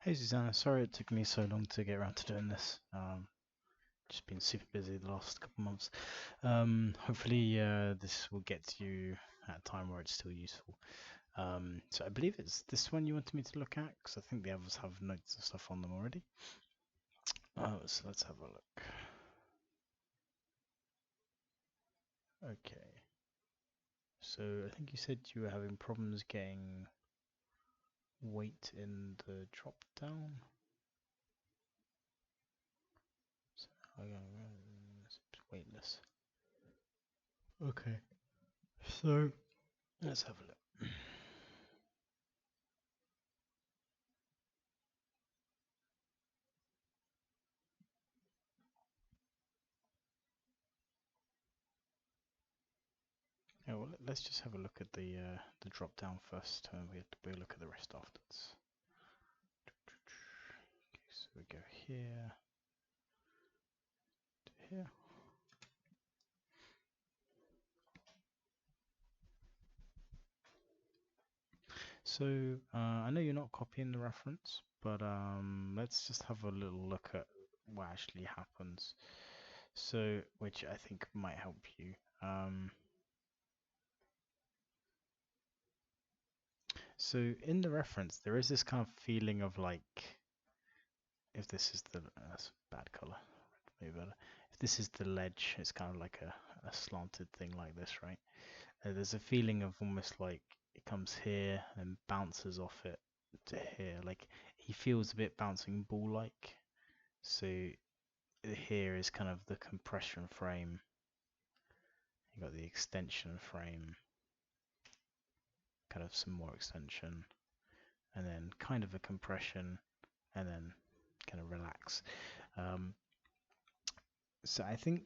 Hey Susanna, sorry it took me so long to get around to doing this. Just been super busy the last couple of months. Hopefully this will get to you at a time where it's still useful. So I believe it's this one you wanted me to look at, because I think the others have notes and stuff on them already. So let's have a look. Okay. So I think you said you were having problems getting weight in the drop down. So it's weightless. Okay. So let's have a look. Yeah, well, let's just have a look at the drop down first, and we'll look at the rest afterwards. Okay, so we go here to here. So I know you're not copying the reference, but let's just have a little look at what actually happens. So, which I think might help you. So in the reference, there is this kind of feeling of like, if this is the that's a bad color, maybe better. If this is the ledge, it's kind of like a slanted thing like this, right? There's a feeling of almost like it comes here and bounces off it to here. Like he feels a bit bouncing ball-like. So here is kind of the compression frame. You got the extension frame, kind of some more extension, and then kind of a compression, and then kind of relax. Um, so I think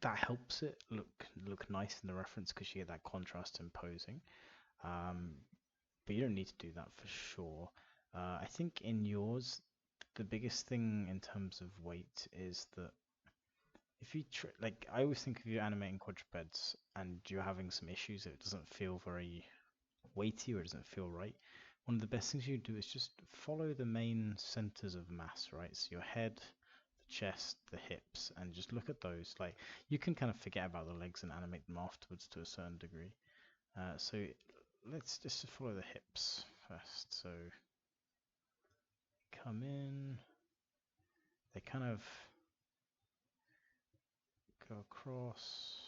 that helps it look nice in the reference because you get that contrast imposing. Um, but you don't need to do that for sure. I think in yours, the biggest thing in terms of weight is that if you like, I always think if you're animating quadrupeds and you're having some issues, it doesn't feel very weighty or it doesn't feel right. One of the best things you do is just follow the main centers of mass, right? So your head, the chest, the hips, and just look at those. Like you can kind of forget about the legs and animate them afterwards to a certain degree. So let's just follow the hips first. So come in, they kind of go across,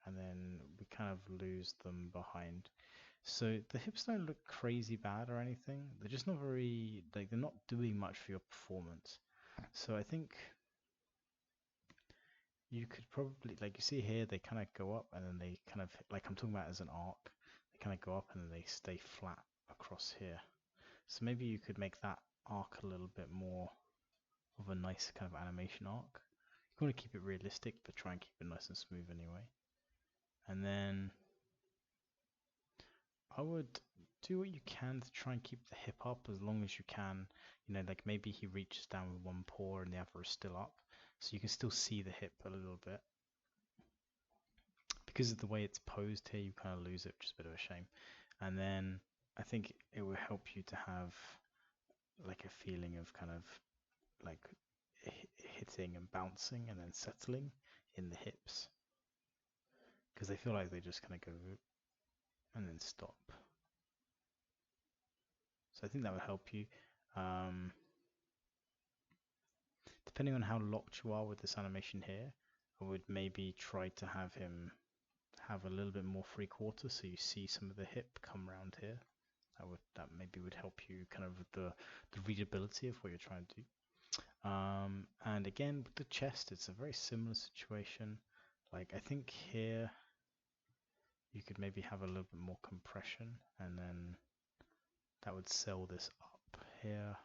and then we kind of lose them behind. So the hips don't look crazy bad or anything. They're just not very, like, they're not doing much for your performance. So I think you could probably, like, you see here, they kind of go up and then they kind of, like I'm talking about as an arc, they kind of go up and then they stay flat across here. So maybe you could make that arc a little bit more of a nice kind of animation arc. You want to keep it realistic, but try and keep it nice and smooth anyway. And then I would do what you can to try and keep the hip up as long as you can. You know, like maybe he reaches down with one paw and the other is still up, so you can still see the hip a little bit. Because of the way it's posed here, you kind of lose it, which is a bit of a shame. And then I think it will help you to have like a feeling of kind of like hitting and bouncing and then settling in the hips, because they feel like they just kind of go and then stop. So I think that would help you. Um, Depending on how locked you are with this animation here, I would maybe try to have him have a little bit more free quarter so you see some of the hip come around here. That maybe would help you kind of with the readability of what you're trying to do. And again with the chest, it's a very similar situation. Like I think here you could maybe have a little bit more compression, and then that would sell this up here.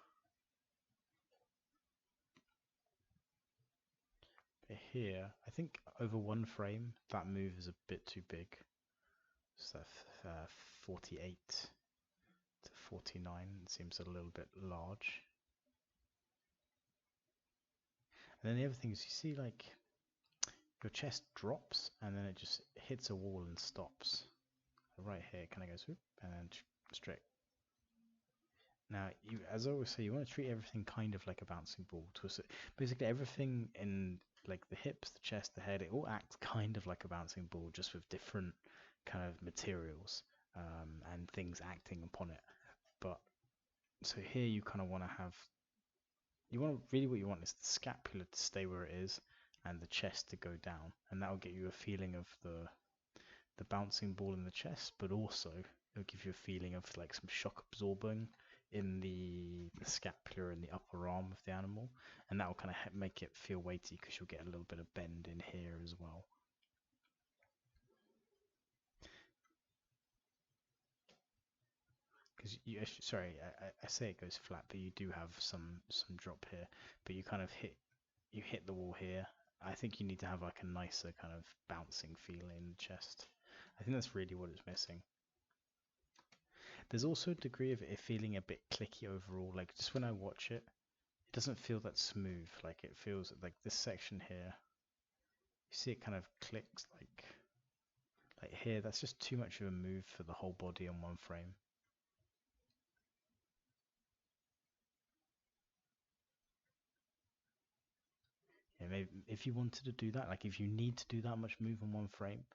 But here, I think over one frame, that move is a bit too big. So 48 to 49 seems a little bit large. And then the other thing is you see like your chest drops and then it just hits a wall and stops. Right here kind of goes whoop, and then straight. Now, as I always say, you want to treat everything kind of like a bouncing ball. Basically, everything in like the hips, the chest, the head, it all acts kind of like a bouncing ball, just with different kind of materials and things acting upon it. But so here you kind of want to have, really what you want is the scapula to stay where it is and the chest to go down, and that will get you a feeling of the bouncing ball in the chest, but also it'll give you a feeling of like some shock absorbing in the scapula and the upper arm of the animal, and that will kind of make it feel weighty because you'll get a little bit of bend in here as well. Because sorry, I say it goes flat, but you do have some drop here, but you kind of hit the wall here. I think you need to have like a nicer kind of bouncing feel in the chest. I think that's really what it's missing. There's also a degree of it feeling a bit clicky overall. Like just when I watch it, it doesn't feel that smooth. Like it feels like this section here. You see it kind of clicks like here. That's just too much of a move for the whole body on one frame. Yeah, maybe if you wanted to do that, like if you need to do that much move on one frame,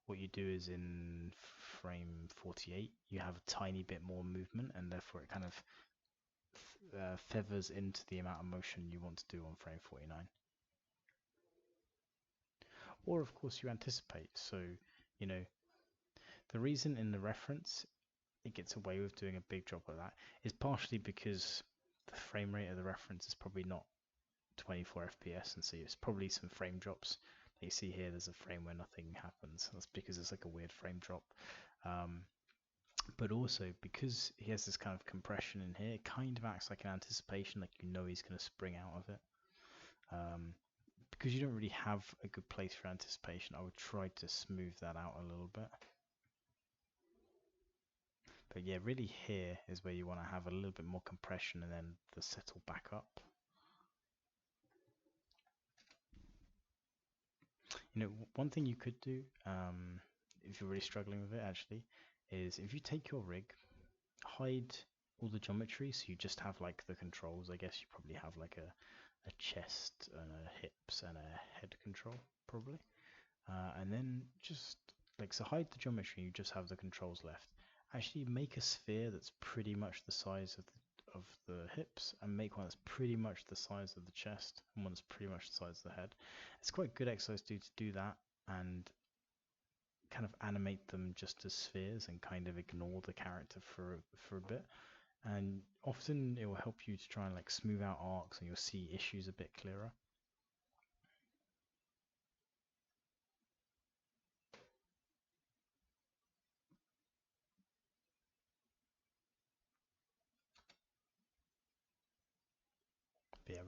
what you do is in frame 48, you have a tiny bit more movement, and therefore it kind of feathers into the amount of motion you want to do on frame 49. Or of course you anticipate. So, you know, the reason in the reference it gets away with doing a big drop like that is partially because the frame rate of the reference is probably not 24 FPS, and so it's probably some frame drops. You see here, there's a frame where nothing happens. That's because it's like a weird frame drop. But also because he has this kind of compression in here, it kind of acts like an anticipation, like you know he's going to spring out of it. Because you don't really have a good place for anticipation, I would try to smooth that out a little bit. But yeah, really here is where you want to have a little bit more compression and then the settle back up. You know, one thing you could do, if you're really struggling with it actually, is if you take your rig, hide all the geometry, so you just have like the controls. I guess you probably have like a chest and a hips and a head control, probably. And then just like, so hide the geometry, you just have the controls left. Actually make a sphere that's pretty much the size of the hips, and make one that's pretty much the size of the chest, and one that's pretty much the size of the head. It's quite good exercise to do that, and kind of animate them just as spheres and kind of ignore the character for a bit. And often it will help you to try and like smooth out arcs, and you'll see issues a bit clearer. But yeah,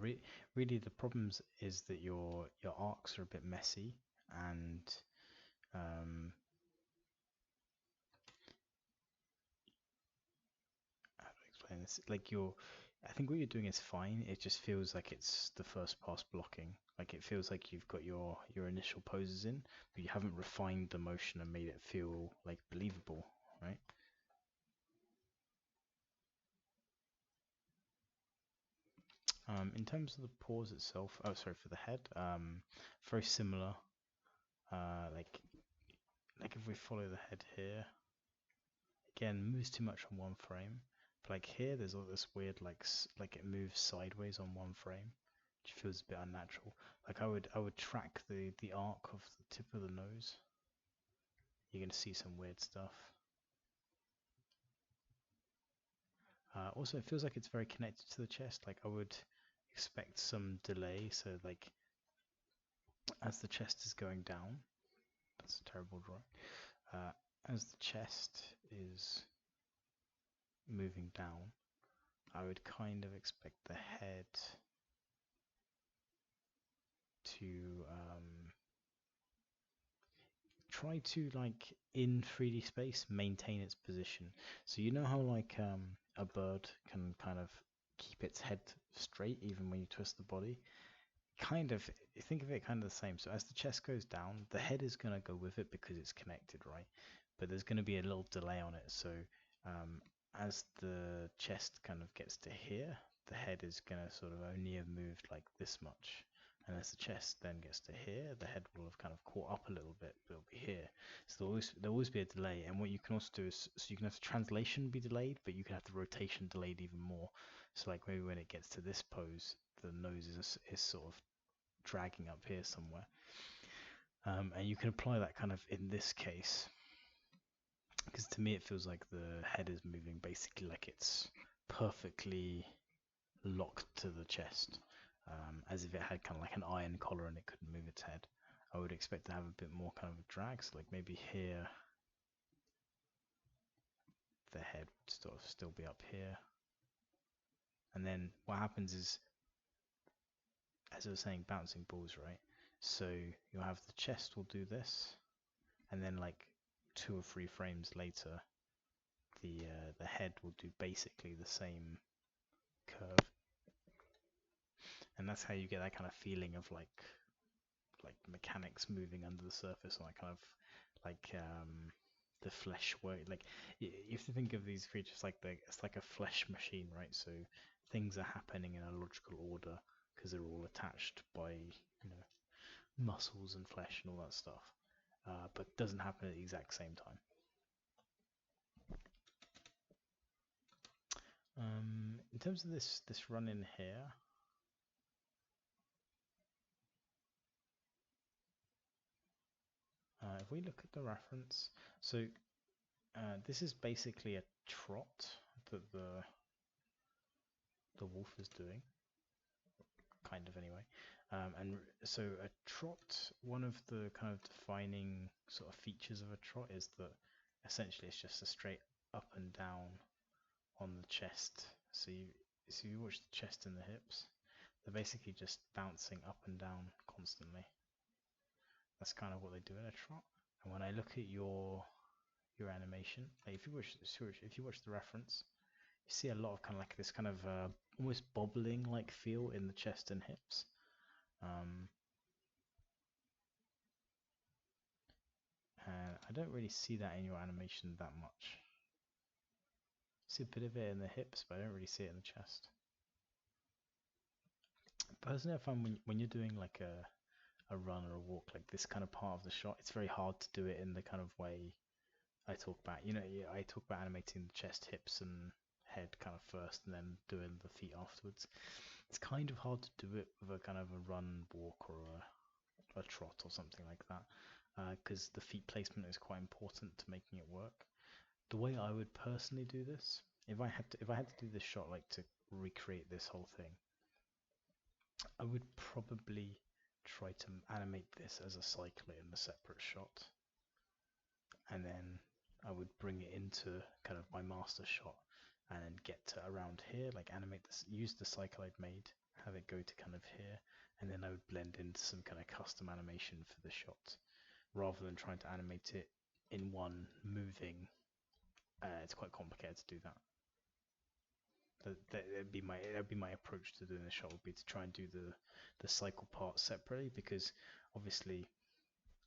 really the problems is that your arcs are a bit messy, and how do I explain this? Like I think what you're doing is fine. It just feels like it's the first pass blocking. Like it feels like you've got your initial poses in, but you haven't refined the motion and made it feel like believable, right? In terms of the pause itself, oh sorry, for the head, very similar. Like if we follow the head here, again moves too much on one frame. But like here, there's all this weird like it moves sideways on one frame, which feels a bit unnatural. Like I would track the arc of the tip of the nose. You're gonna see some weird stuff. Also, it feels like it's very connected to the chest. Like I would expect some delay. So like as the chest is going down, that's a terrible drawing. As the chest is moving down, I would kind of expect the head to try to, like, in 3D space, maintain its position. So you know how like a bird can kind of keep its head straight even when you twist the body? Kind of, think of it kind of the same. So as the chest goes down, the head is going to go with it because it's connected, right? But there's going to be a little delay on it. So as the chest kind of gets to here, the head is going to sort of only have moved like this much. And as the chest then gets to here, the head will have kind of caught up a little bit, but it'll be here. So there'll always be a delay. And what you can also do is, so you can have the translation be delayed, but you can have the rotation delayed even more. So like maybe when it gets to this pose, the nose is sort of dragging up here somewhere. And you can apply that kind of in this case, because to me it feels like the head is moving basically like it's perfectly locked to the chest, as if it had kind of like an iron collar and it couldn't move its head. I would expect to have a bit more kind of a drag, so like maybe here the head would sort of still be up here. And then what happens is, as I was saying, bouncing balls, right? So you'll have the chest will do this, and then like 2 or 3 frames later, the head will do basically the same curve, and that's how you get that kind of feeling of like mechanics moving under the surface, and that kind of like the flesh work. Like you have to think of these creatures like it's like a flesh machine, right? So things are happening in a logical order because they're all attached by muscles and flesh and all that stuff, but it doesn't happen at the exact same time. In terms of this run in here, if we look at the reference, so this is basically a trot that the wolf is doing, kind of anyway. And so a trot, one of the kind of defining sort of features of a trot is that essentially it's just a straight up and down on the chest. So you watch the chest and the hips, they're basically just bouncing up and down constantly. That's kind of what they do in a trot. And when I look at your animation, like if you watch the reference, you see a lot of kind of like this kind of almost bobbling like feel in the chest and hips. And I don't really see that in your animation that much. I see a bit of it in the hips, but I don't really see it in the chest. Personally, I find when you're doing like a run or a walk, like this kind of part of the shot, it's very hard to do it in the kind of way I talk about. I talk about animating the chest, hips, and head kind of first, and then doing the feet afterwards. It's kind of hard to do it with a kind of a run, walk, or a trot or something like that, because the feet placement is quite important to making it work. The way I would personally do this, if I had to do this shot, like to recreate this whole thing, I would probably try to animate this as a cycle in a separate shot, and then I would bring it into kind of my master shot, and then get to around here, like animate this, use the cycle I'd made, have it go to kind of here, and then I would blend into some kind of custom animation for the shot, rather than trying to animate it in one moving. It's quite complicated to do that. That'd be my approach to doing the shot, would be to try and do the cycle part separately, because obviously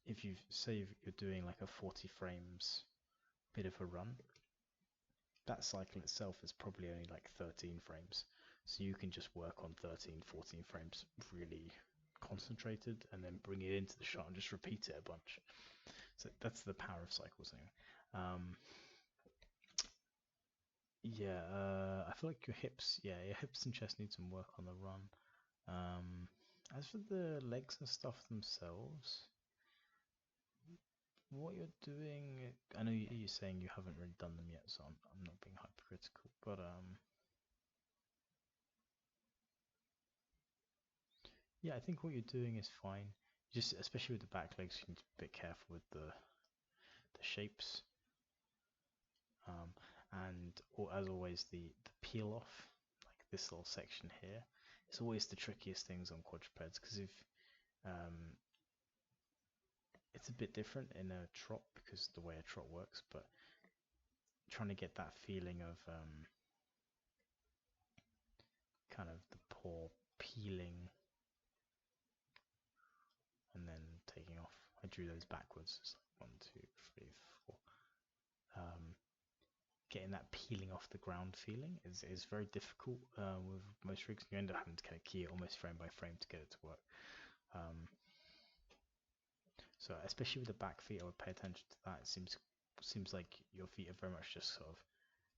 if you say you're doing like a 40 frames bit of a run, that cycle itself is probably only like 13 frames, so you can just work on 13-14 frames really concentrated, and then bring it into the shot and just repeat it a bunch. So that's the power of cycles anyway. Yeah, I feel like your hips and chest need some work on the run. As for the legs and stuff themselves, what you're doing, I know you're saying you haven't really done them yet, so I'm not being hypercritical, but yeah, I think what you're doing is fine. Just especially with the back legs, you need to be a bit careful with the shapes. And as always, the peel off, like this little section here, is always the trickiest things on quadrupeds, because if it's a bit different in a trot because the way a trot works, but trying to get that feeling of kind of the paw peeling and then taking off. I drew those backwards. It's like 1, 2, 3, 4. getting that peeling off the ground feeling is very difficult with most rigs. You end up having to kind of key it almost frame by frame to get it to work. So especially with the back feet, I would pay attention to that. It seems like your feet are very much just sort of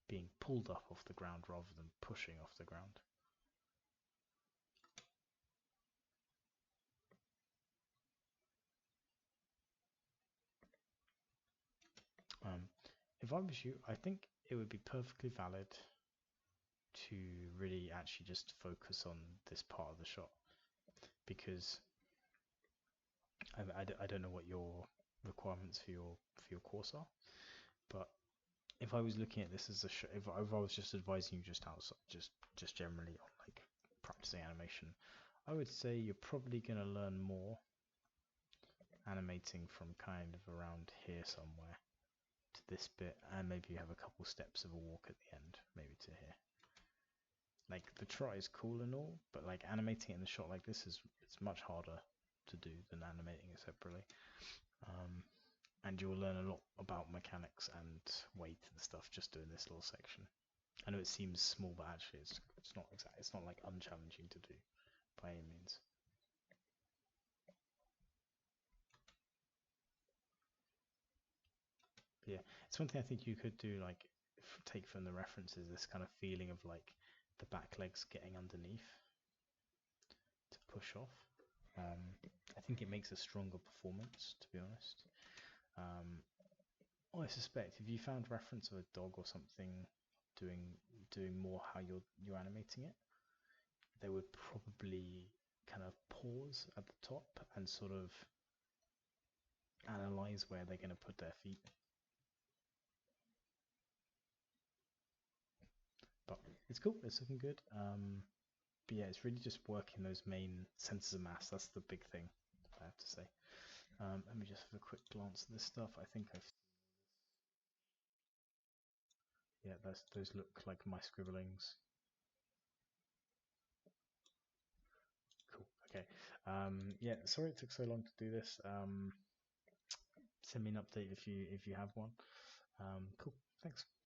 being pulled up off the ground rather than pushing off the ground. If I was you, I think it would be perfectly valid to really actually just focus on this part of the shot, because I don't know what your requirements for your course are, but if I was looking at this as a if I was just advising you just outside, just generally on like practicing animation, I would say you're probably going to learn more animating from kind of around here somewhere to this bit, and maybe you have a couple steps of a walk at the end, maybe to here. Like the trot is cool and all, but like animating it in the shot like this it's much harder to do than animating it separately. And you'll learn a lot about mechanics and weight and stuff just doing this little section. I know it seems small, but actually it's not exact. It's not like unchallenging to do by any means. But yeah, it's one thing I think you could do, like take from the references, this kind of feeling of like the back legs getting underneath to push off. I think it makes a stronger performance, to be honest. I suspect if you found reference of a dog or something doing more how you're animating it, they would probably kind of pause at the top and sort of analyze where they're going to put their feet. But it's cool. It's looking good. But yeah, it's really just working those main centers of mass. That's the big thing, I have to say. Let me just have a quick glance at this stuff. I think I've yeah, those look like my scribblings. Cool. Okay. Yeah, sorry it took so long to do this. Send me an update if you have one. Cool. Thanks.